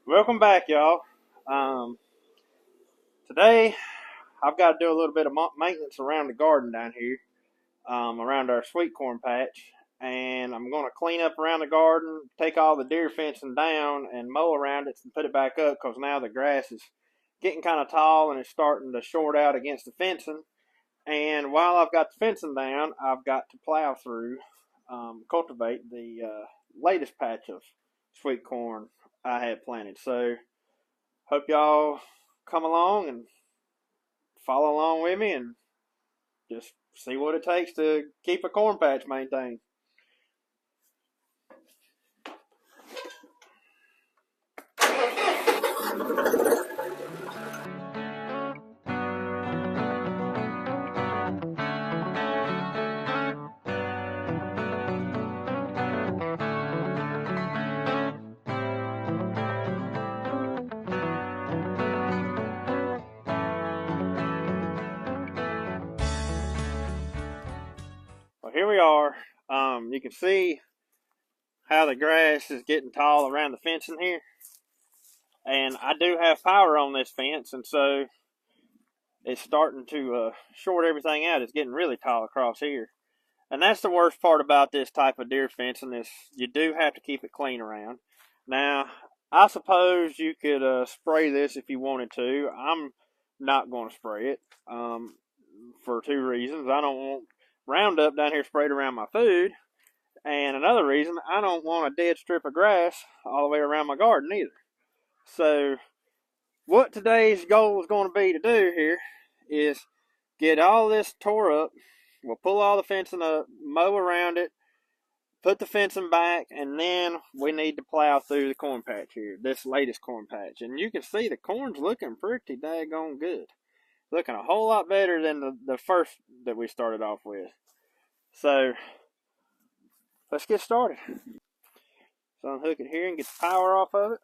Welcome back, y'all. Today, I've got to do a little bit of maintenance around the garden down here, around our sweet corn patch. And I'm going to clean up around the garden, take all the deer fencing down, and mow around it and put it back up because now the grass is getting kind of tall and it's starting to short out against the fencing. And while I've got the fencing down, I've got to plow through, cultivate the latest patch of sweet corn I had planted. So, hope y'all come along and follow along with me and just see what it takes to keep a corn patch maintained. Well, here we are. You can see how the grass is getting tall around the fencing here. And I do have power on this fence, and so it's starting to short everything out. It's getting really tall across here. And that's the worst part about this type of deer fencing is you do have to keep it clean around. Now, I suppose you could spray this if you wanted to. I'm not going to spray it for two reasons. I don't want Roundup down here sprayed around my food. And another reason, I don't want a dead strip of grass all the way around my garden either. So, what today's goal is going to be to do here is get all this tore up. We'll pull all the fencing up, mow around it, put the fencing back, and then we need to plow through the corn patch here, this latest corn patch. And you can see the corn's looking pretty daggone good. Looking a whole lot better than the first that we started off with. So, let's get started. So unhook it here and get the power off of it.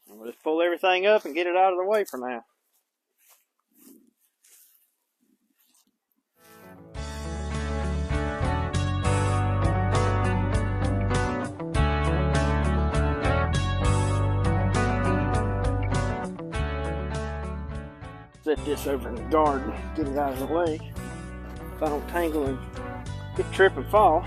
And we'll just pull everything up and get it out of the way for now. Set this over in the garden, get it out of the way. If I don't tangle and get trip and fall.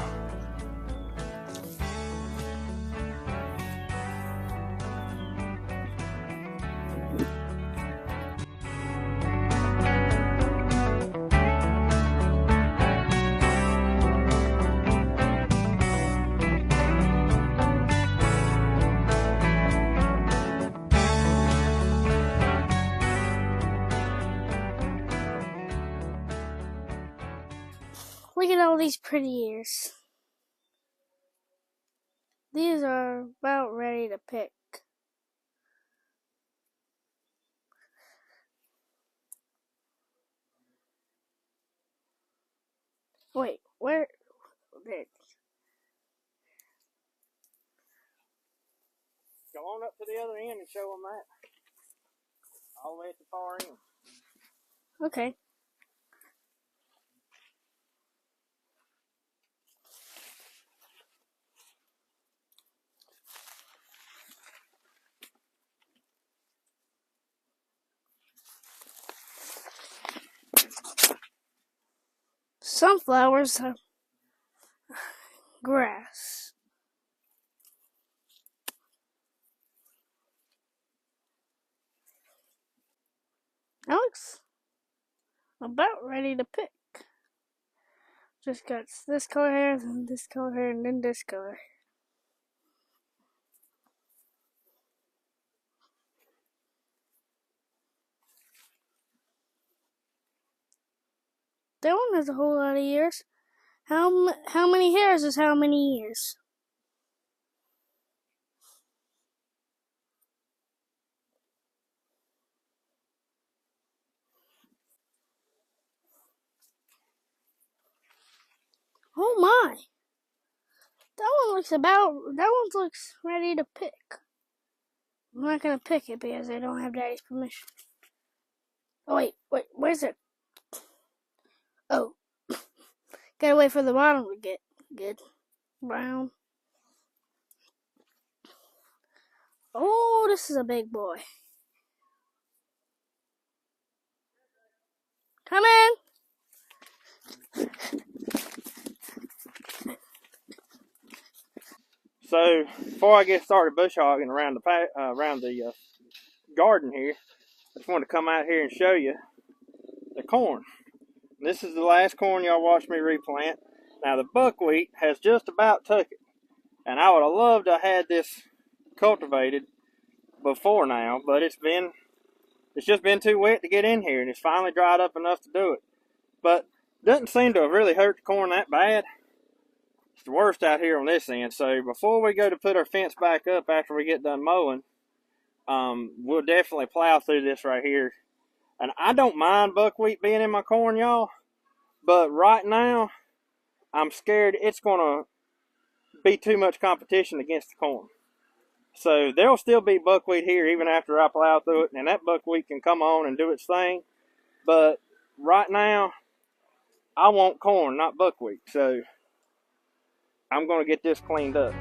Look at all these pretty ears. These are about ready to pick. Wait, where? There. Go on up to the other end and show them that. All the way at the far end. Okay. Sunflowers have grass. That looks about ready to pick. Just got this color here, then this color here, and then this color. That one has a whole lot of ears. How many hairs is how many ears? Oh my! That one looks ready to pick. I'm not gonna pick it because I don't have Daddy's permission. Oh wait, where's it? Gotta wait for the bottom to get good brown. Oh, this is a big boy. Come in. So before I get started bush hogging around the garden here, I just wanted to come out here and show you the corn. This is the last corn y'all watched me replant. Now the buckwheat has just about took it, and I would have loved to have had this cultivated before now, but it's just been too wet to get in here, and it's finally dried up enough to do it. But doesn't seem to have really hurt the corn that bad. It's the worst out here on this end. So before we go to put our fence back up after we get done mowing, we'll definitely plow through this right here. And I don't mind buckwheat being in my corn, y'all, but right now I'm scared it's gonna be too much competition against the corn. So there'll still be buckwheat here even after I plow through it, and that buckwheat can come on and do its thing. But right now, I want corn, not buckwheat. So I'm gonna get this cleaned up.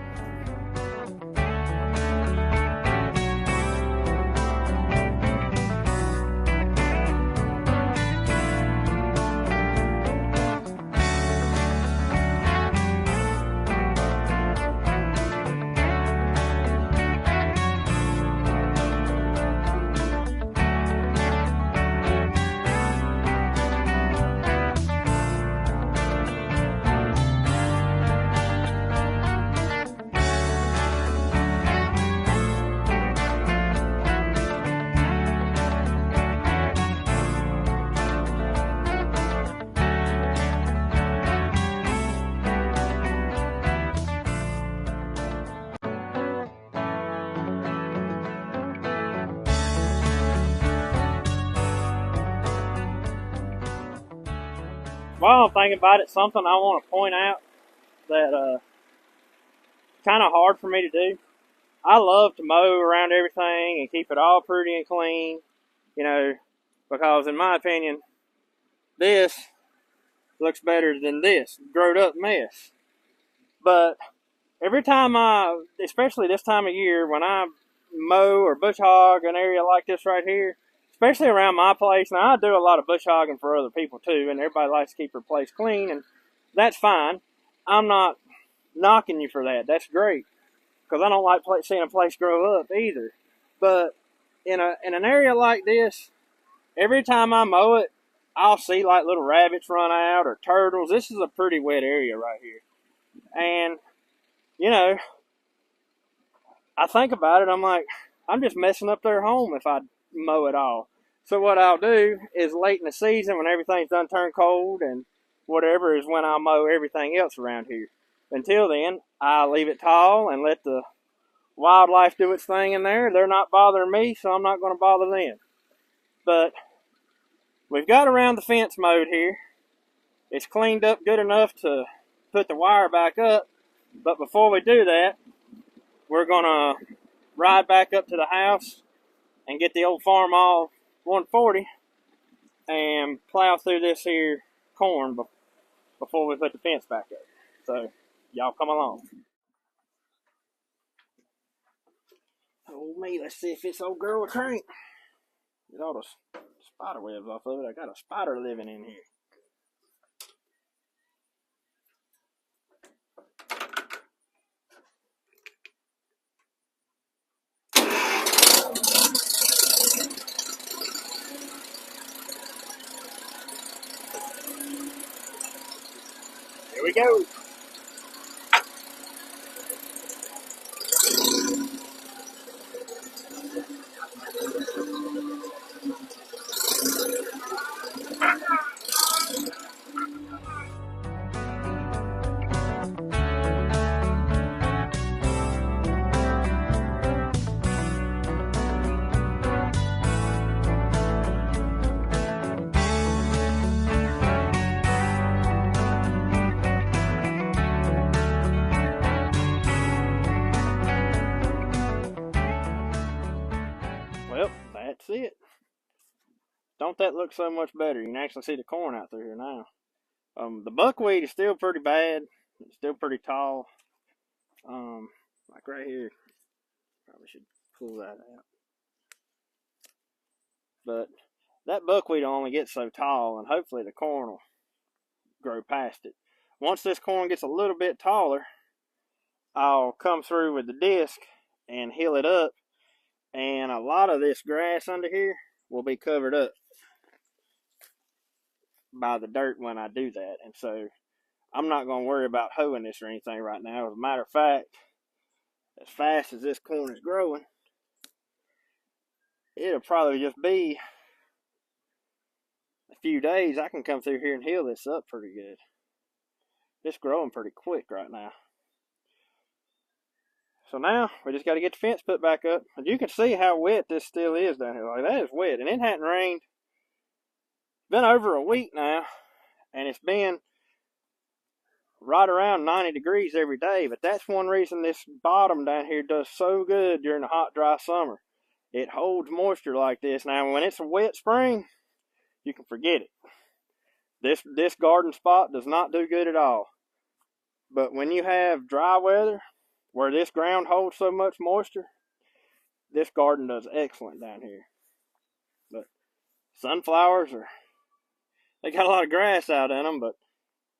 While I'm thinking about it, something I want to point out that kind of hard for me to do. I love to mow around everything and keep it all pretty and clean, you know, because in my opinion, this looks better than this growed up mess. But every time especially this time of year, when I mow or bush hog an area like this right here, especially around my place. Now, I do a lot of bush hogging for other people too, and everybody likes to keep their place clean, and that's fine. I'm not knocking you for that. That's great, because I don't like seeing a place grow up either. But in an area like this, every time I mow it, I'll see like little rabbits run out or turtles. This is a pretty wet area right here. And, you know, I think about it, I'm like, I'm just messing up their home if I mow it all. So what I'll do is late in the season when everything's done turned cold and whatever is when I'll mow everything else around here. Until then, I'll leave it tall and let the wildlife do its thing in there. They're not bothering me, so I'm not going to bother them. But we've got around the fence mowed here. It's cleaned up good enough to put the wire back up. But before we do that, we're going to ride back up to the house and get the old Farmall 140 and plow through this here corn before we put the fence back up. So y'all come along. Oh me, let's see if this old girl will crank. Get all the spider webs off of it. I got a spider living in here. Here we go. Well, that's it. Don't that look so much better? You can actually see the corn out through here now. The buckwheat is still pretty bad. It's still pretty tall. Like right here. Probably should pull that out. But that buckwheat will only get so tall, and hopefully the corn will grow past it. Once this corn gets a little bit taller, I'll come through with the disc and hill it up, and a lot of this grass under here will be covered up by the dirt when I do that. And so I'm not going to worry about hoeing this or anything right now. As a matter of fact, as fast as this corn is growing, it'll probably just be a few days. I can come through here and hill this up pretty good. It's growing pretty quick right now. So now we just got to get the fence put back up. And you can see how wet this still is down here. Like, that is wet, and it hadn't rained. It's been over a week now, and it's been right around 90 degrees every day. But that's one reason this bottom down here does so good during the hot, dry summer. It holds moisture like this. Now, when it's a wet spring, you can forget it. This garden spot does not do good at all. But when you have dry weather, where this ground holds so much moisture, this garden does excellent down here. But sunflowers they got a lot of grass out in them, but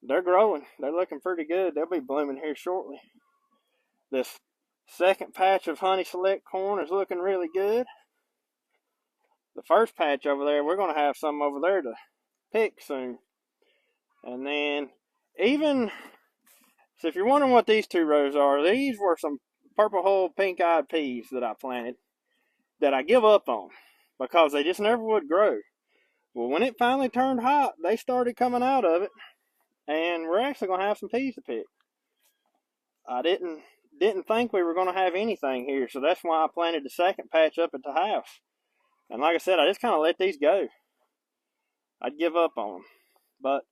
they're growing. They're looking pretty good. They'll be blooming here shortly. This second patch of honey select corn is looking really good. The first patch over there, we're going to have some over there to pick soon. And then so if you're wondering what these two rows are, these were some purple hull pink-eyed peas that I planted that I give up on because they just never would grow. Well, when it finally turned hot, they started coming out of it, and we're actually going to have some peas to pick. I didn't think we were going to have anything here, so that's why I planted the second patch up at the house. And like I said, I just kind of let these go. I'd give up on them. But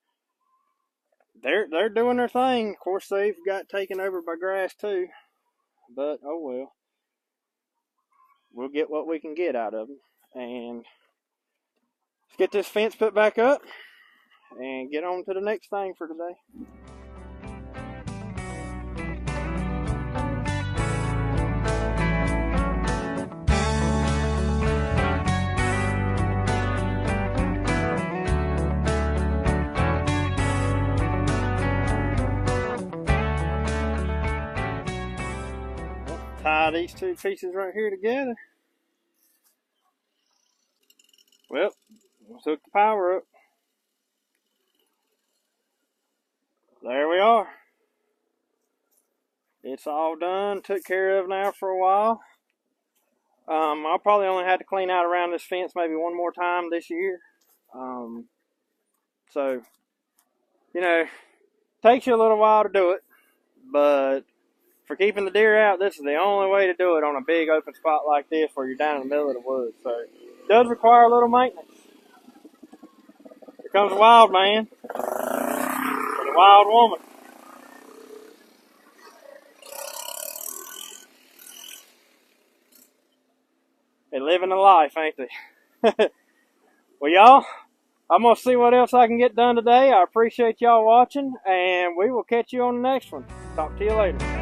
they're doing their thing. Of course, they've got taken over by grass too. But, oh well. We'll get what we can get out of them. And let's get this fence put back up and get on to the next thing for today. Tie these two pieces right here together. Well, let's hook the power up. There we are. It's all done, took care of now for a while. I'll probably only have to clean out around this fence maybe one more time this year. So, you know, takes you a little while to do it, but for keeping the deer out, this is the only way to do it on a big open spot like this where you're down in the middle of the woods. So it does require a little maintenance. Here comes a wild man and a wild woman. They're living a life, ain't they? Well, y'all, I'm going to see what else I can get done today. I appreciate y'all watching, and we will catch you on the next one. Talk to you later.